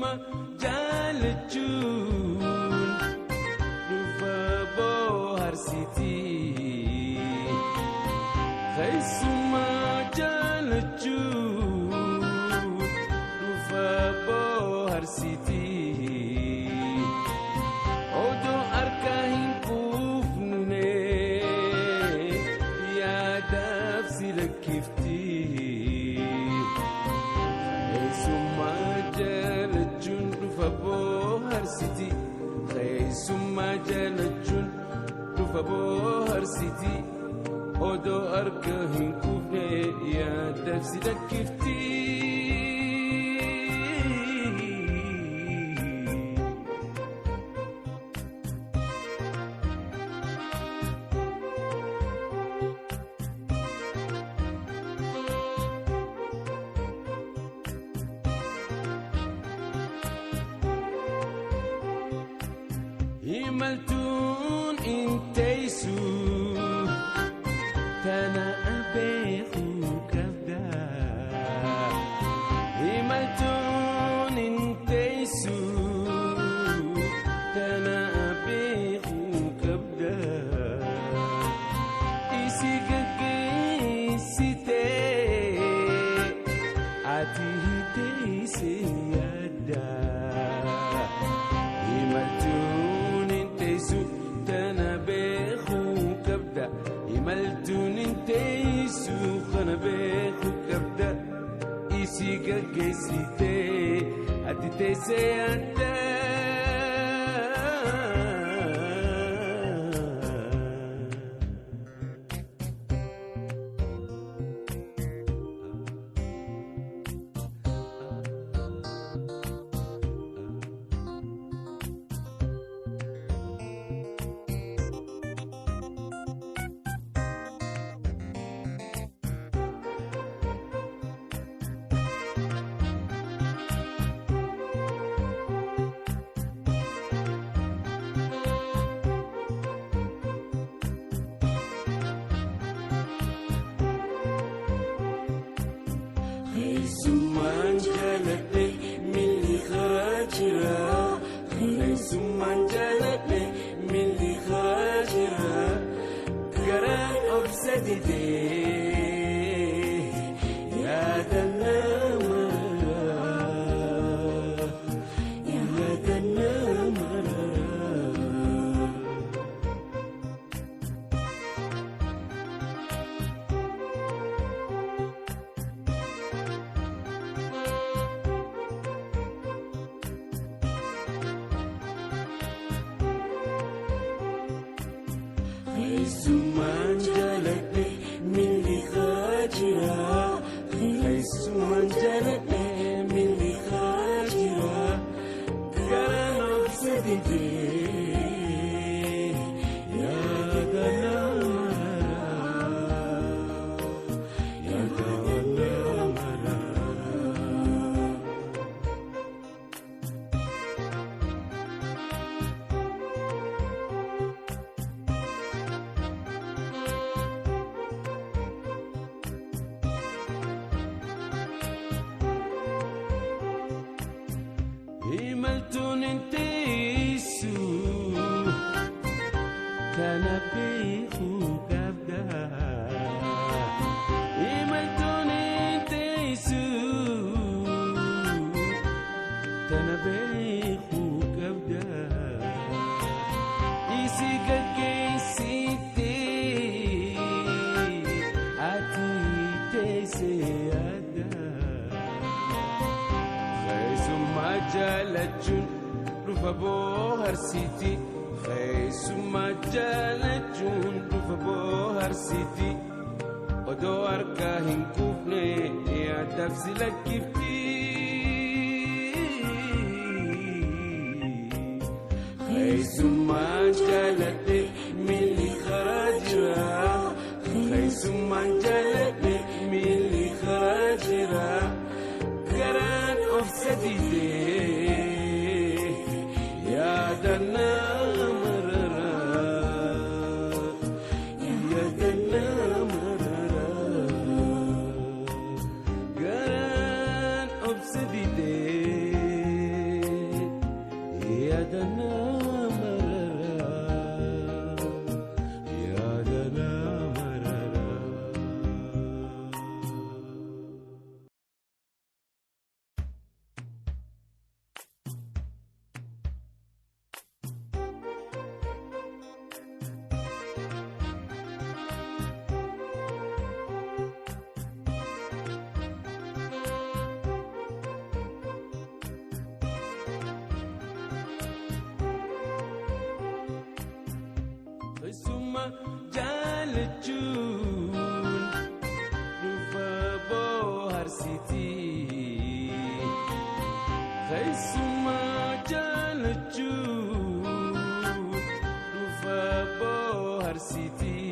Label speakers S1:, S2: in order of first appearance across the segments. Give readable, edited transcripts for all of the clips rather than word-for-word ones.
S1: Keessummaa jaalachuun dhufa bohaarsitii. Keessummaa jaalachuun dhufa bohaarsitii. Odoo harka hin quufne yaadaaf si lakkiftii. Keessummaa jaalachuun dhufa bohaarsitii. Keessummaa jaalachuun dhufa bohaarsitii. Odoo harka hin quufne yaadaaf si lakkiftii. Imaltuun inteessu tana beekuu qabda. Imaltuun inteessu tana beekuu qabda. Isi gaggeessitee ati hiteesse yaadda. Imaltuun inteessu tana beekuu qabda. Imaltuun inteessu kana beekuu qabda. Isi gaggeessitee ati teesse yaadda. Keessummaan jaaladhe milli karaa jira. Keessummaan jaaladhe milli karaa jira. Garaan obsa didee yaada namaa. Yaada namaa. Keessummaan jaaladhe milli karaa jira. Keessummaan jaaladhe milli karaa jira. Garaan obsa didee yaada namaa. Yaada namaa. Imaltuun inteessu kana beekuu qabda. Imaltuun inteessu kana beekuu qabda. Isi gaggeessitee ati teesse yaadda. Keessummaa jaalachuun dhufa bohaarsitii. Keessummaa jaalachuun dhufa bohaarsitii. Odoo harka hin quufne yaadaaf si lakkiftii. Keessummaa jaaladhe milli karaa jira. Keessummaan jaaladhe milli karaa jira. Garaan obsa didee yaada namaa. Yaada namaa. Garaan obsa didee jalachuun dhufa bohaarsitii keessuma jalachuun dhufa bohaarsitii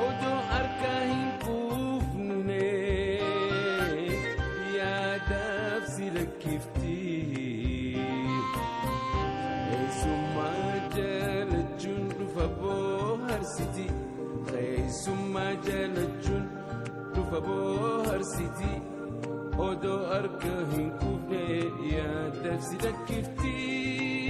S1: odoo harka hin quufne yaadaaf si lakkiftii keessuma jalachuun dhufa bohaarsitii keessuma jalachuun dhufa bohaarsitii odoo harka hin quufne yaadaaf si lakkiftii.